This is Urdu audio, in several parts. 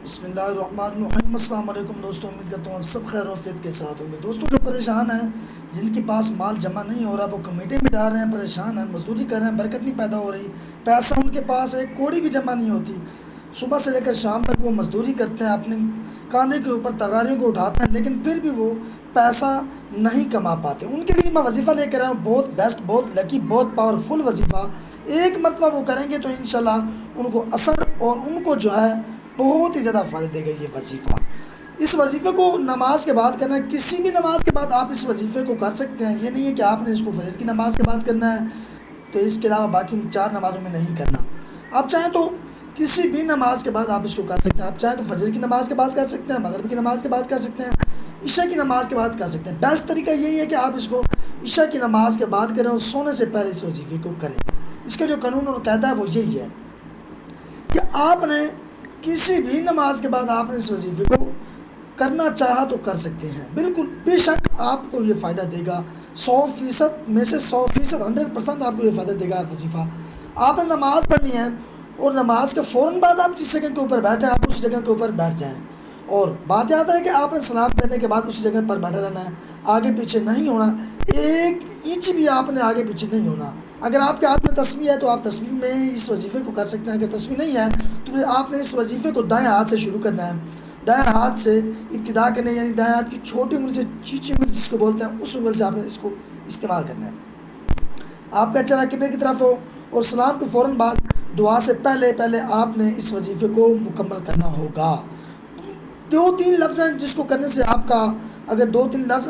بسم اللہ الرحمن الرحیم۔ السلام علیکم دوستوں، امید کرتا ہوں آپ سب خیر و عافیت کے ساتھ ہوں گے۔ دوستوں جو پریشان ہیں، جن کے پاس مال جمع نہیں ہو رہا، وہ کمیٹی میں ڈال رہے ہیں، پریشان ہیں، مزدوری کر رہے ہیں، برکت نہیں پیدا ہو رہی، پیسہ ان کے پاس ایک کوڑی بھی جمع نہیں ہوتی، صبح سے لے کر شام تک وہ مزدوری کرتے ہیں، اپنے کاندھے کے اوپر تغاریوں کو اٹھاتے ہیں، لیکن پھر بھی وہ پیسہ نہیں کما پاتے۔ ان کے لیے میں وظیفہ لے کر آیا ہوں، بہت بیسٹ، بہت لکی، بہت پاورفل وظیفہ۔ ایک مرتبہ وہ کریں گے تو انشاءاللہ ان کو اثر اور ان کو جو ہے بہت ہی زیادہ فائدہ دے گا یہ وظیفہ۔ اس وظیفے کو نماز کے بعد کرنا ہے، کسی بھی نماز کے بعد آپ اس وظیفے کو کر سکتے ہیں۔ یہ نہیں ہے کہ آپ نے اس کو فجر کی نماز کے بعد کرنا ہے تو اس کے علاوہ باقی 4 نمازوں میں نہیں کرنا۔ آپ چاہیں تو کسی بھی نماز کے بعد آپ اس کو کر سکتے ہیں۔ آپ چاہیں تو فجر کی نماز کے بعد کر سکتے ہیں، مغرب کی نماز کے بعد کر سکتے ہیں، عشاء کی نماز کے بعد کر سکتے ہیں۔ بیسٹ طریقہ یہی ہے کہ آپ اس کو عشاء کی نماز کے بعد کریں اور سونے سے پہلے اس وظیفے کو کریں۔ اس کا جو قانون اور قاعدہ ہے وہ یہی ہے کہ آپ نے کسی بھی نماز کے بعد آپ نے اس وظیفے کو کرنا چاہا تو کر سکتے ہیں۔ بالکل بے شک آپ کو یہ فائدہ دے گا، 100% میں سے 100%، 100% آپ کو یہ فائدہ دے گا وظیفہ۔ آپ نے نماز پڑھنی ہے اور نماز کے فوراً بعد آپ جس جگہ کے اوپر بیٹھے ہیں آپ اس جگہ کے اوپر بیٹھ جائیں، اور بات یاد ہے کہ آپ نے سلام پھیرنے کے بعد اس جگہ پر بیٹھے رہنا ہے، آگے پیچھے نہیں ہونا، 1 انچ بھی آپ نے آگے پیچھے نہیں ہونا۔ اگر آپ کے ہاتھ میں تسبیح ہے تو آپ تسبیح میں اس وظیفے کو کر سکتے ہیں، اگر تسبیح نہیں ہے تو پھر آپ نے اس وظیفے کو دائیں ہاتھ سے شروع کرنا ہے، دائیں ہاتھ سے ابتدا کرنا ہے، یعنی دائیں ہاتھ کی چھوٹی انگلی سے، چیچی انگلی جس کو بولتے ہیں، اس انگلی سے آپ نے اس کو استعمال کرنا ہے۔ آپ کا چہرہ قبلے کی طرف ہو اور سلام کے فوراً بعد دعا سے پہلے آپ نے اس وظیفے کو مکمل کرنا ہوگا۔ 2-3 لفظ ہیں جس کو کرنے سے آپ کا، اگر 2-3 لفظ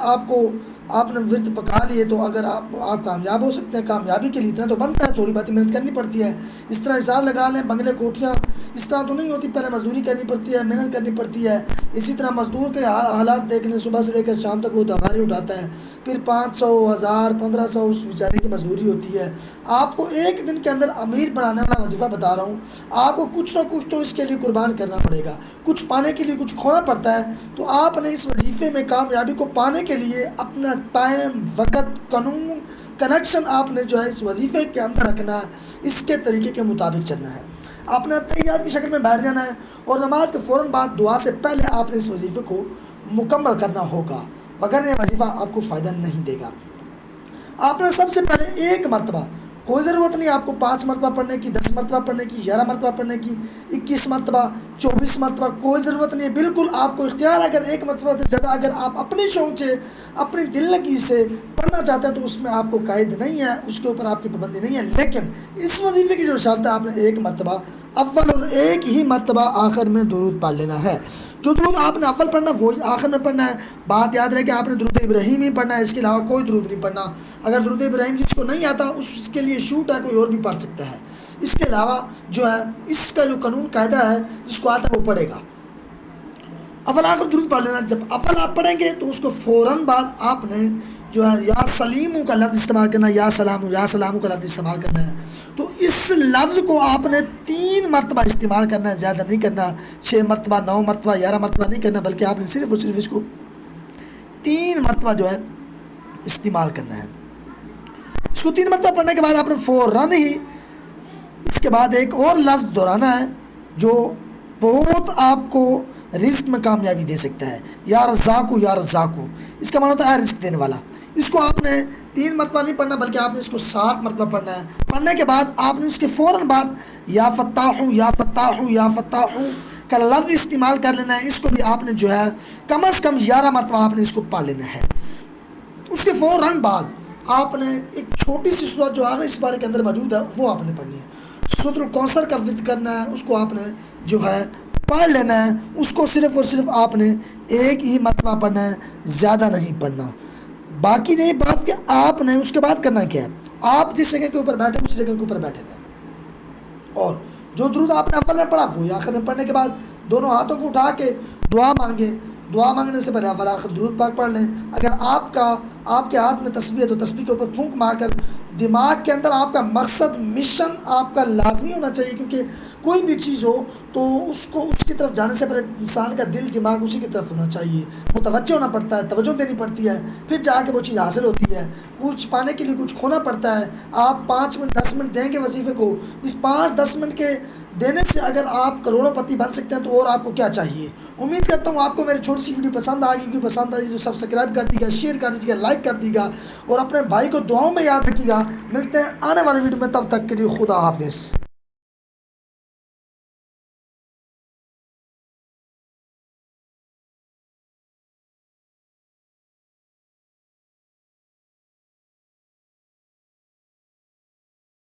آپ نے ورد پکا لیے تو اگر آپ کامیاب ہو سکتے ہیں۔ کامیابی کے لیے اتنا تو بنتا ہے، تھوڑی بہت محنت کرنی پڑتی ہے۔ اس طرح حساب لگا لیں، بنگلے کوٹھیاں اس طرح تو نہیں ہوتی، پہلے مزدوری کرنی پڑتی ہے، محنت کرنی پڑتی ہے۔ اسی طرح مزدور کے حالات دیکھ لیں، صبح سے لے کر شام تک وہ دہاڑی اٹھاتا ہے، پھر 500، 1000، 1500 اس بیچارے کی مزدوری ہوتی ہے۔ آپ کو ایک دن کے اندر امیر بنانے والا وظیفہ بتا رہا ہوں، آپ کو کچھ نہ کچھ تو اس کے لیے قربان کرنا پڑے گا، کچھ پانے کے لیے کچھ کھونا پڑتا ہے۔ تو آپ نے اس وظیفے میں کامیابی کو پانے کے لیے اپنا ٹائم، وقت، قانون، کنیکشن آپ نے جو ہے اس وظیفے کے اندر رکھنا ہے، اس کے طریقے کے مطابق چلنا ہے۔ آپ نے تحیات کی شکل میں بیٹھ جانا ہے اور نماز کے فوراً بعد دعا سے پہلے آپ نے اس وظیفے کو مکمل کرنا ہوگا، مگر یہ وظیفہ آپ کو فائدہ نہیں دے گا۔ آپ نے سب سے پہلے 1 مرتبہ، کوئی ضرورت نہیں آپ کو 5 مرتبہ پڑھنے کی، 10 مرتبہ پڑھنے کی، 11 مرتبہ پڑھنے کی، 21 مرتبہ، 24 مرتبہ، کوئی ضرورت نہیں ہے۔ بالکل آپ کو اختیار ہے، اگر 1 مرتبہ سے زیادہ اگر آپ اپنی شوق سے، اپنی دل لگی سے پڑھنا چاہتے ہیں تو اس میں آپ کو قائد نہیں ہے، اس کے اوپر آپ کی پابندی نہیں ہے، لیکن اس وظیفے کی جو شرط ہے آپ نے 1 مرتبہ اول اور 1 ہی مرتبہ آخر میں درود پڑھ لینا ہے۔ جو درود آپ نے اول پڑھنا وہ آخر میں پڑھنا ہے۔ بات یاد رہے کہ آپ نے درود ابراہیم ہی پڑھنا ہے، اس کے علاوہ کوئی درود نہیں پڑھنا۔ اگر درود ابراہیم جس کو نہیں آتا اس کے لیے شوٹ ہے، کوئی اور بھی پڑھ سکتا ہے۔ اس کے علاوہ جو ہے اس کا جو قانون قاعدہ ہے، جس کو آتا ہے وہ پڑھے گا۔ اول آخر درود پڑھ لینا۔ جب اول آپ پڑھیں گے تو اس کو فوراً بعد آپ نے جو ہے یا سلیموں کا لفظ استعمال کرنا ہے، یا سلاموں کا لفظ استعمال کرنا ہے۔ تو اس لفظ کو آپ نے 3 مرتبہ استعمال کرنا ہے، زیادہ نہیں کرنا، 6 مرتبہ، 9 مرتبہ، 11 مرتبہ نہیں کرنا، بلکہ آپ نے صرف اور صرف اس کو 3 مرتبہ جو ہے استعمال کرنا ہے۔ اس کو 3 مرتبہ پڑھنے کے بعد آپ نے فوراً ہی اس کے بعد ایک اور لفظ دہرانا ہے جو بہت آپ کو رزق میں کامیابی دے سکتا ہے، یا رزاقو، یا رزاقو۔ اس کا معنی ہوتا ہے رزق دینے والا۔ اس کو آپ نے 3 مرتبہ نہیں پڑھنا، بلکہ آپ نے اس کو 7 مرتبہ پڑھنا ہے۔ پڑھنے کے بعد آپ نے اس کے فوراً بعد یا فتاحو، یا فتاحو، یا فتاحو کا لفظ استعمال کر لینا ہے۔ اس کو بھی آپ نے جو ہے کم از کم 11 مرتبہ آپ نے اس کو پڑھ لینا ہے۔ اس کے فوراً بعد آپ نے ایک چھوٹی سی سورت جو آخری اس بارے کے اندر موجود ہے وہ آپ نے پڑھنی ہے۔ سورۃ الکوثر کا ورد کرنا ہے، اس کو آپ نے جو ہے پڑھ لینا ہے۔ اس کو صرف اور صرف آپ نے 1 ہی مرتبہ پڑھنا ہے، زیادہ نہیں پڑھنا۔ باقی نہیں بات کہ آپ نے اس کے بعد کرنا کیا ہے، آپ جس جگہ کے اوپر بیٹھے اس جگہ کے اوپر بیٹھے گئے، اور جو درود آپ نے اول میں پڑھا وہ آخر میں پڑھنے کے بعد دونوں ہاتھوں کو اٹھا کے دعا مانگے۔ دعا مانگنے سے پہلے اول آخر درود پاک پڑھ لیں۔ اگر آپ کے ہاتھ میں تسبیح ہے تو تسبیح کے اوپر پھونک مار کر دماغ کے اندر آپ کا مقصد مشن آپ کا لازمی ہونا چاہیے، کیونکہ کوئی بھی چیز ہو تو اس کو اس کی طرف جانے سے پہلے انسان کا دل دماغ اسی کی طرف ہونا چاہیے، متوجہ ہونا پڑتا ہے، توجہ دینی پڑتی ہے، پھر جا کے وہ چیز حاصل ہوتی ہے۔ کچھ پانے کے لیے کچھ کھونا پڑتا ہے۔ آپ 5 منٹ 10 منٹ دیں گے وظیفے کو، اس 5-10 منٹ کے دینے سے اگر آپ کروڑوں پتی بن سکتے ہیں تو اور آپ کو کیا چاہیے۔ امید کرتا ہوں آپ کو میری چھوٹی سی ویڈیو پسند آ گئی، کیونکہ پسند آئی تو سبسکرائب کر دیجیے گا، شیئر کر دیجیے گا، لائک کر دیجیے گا، اور اپنے بھائی کو دعاؤں میں یاد رکھیے گا۔ ملتے ہیں آنے والی ویڈیو میں، تب تک کے لیے خدا حافظ۔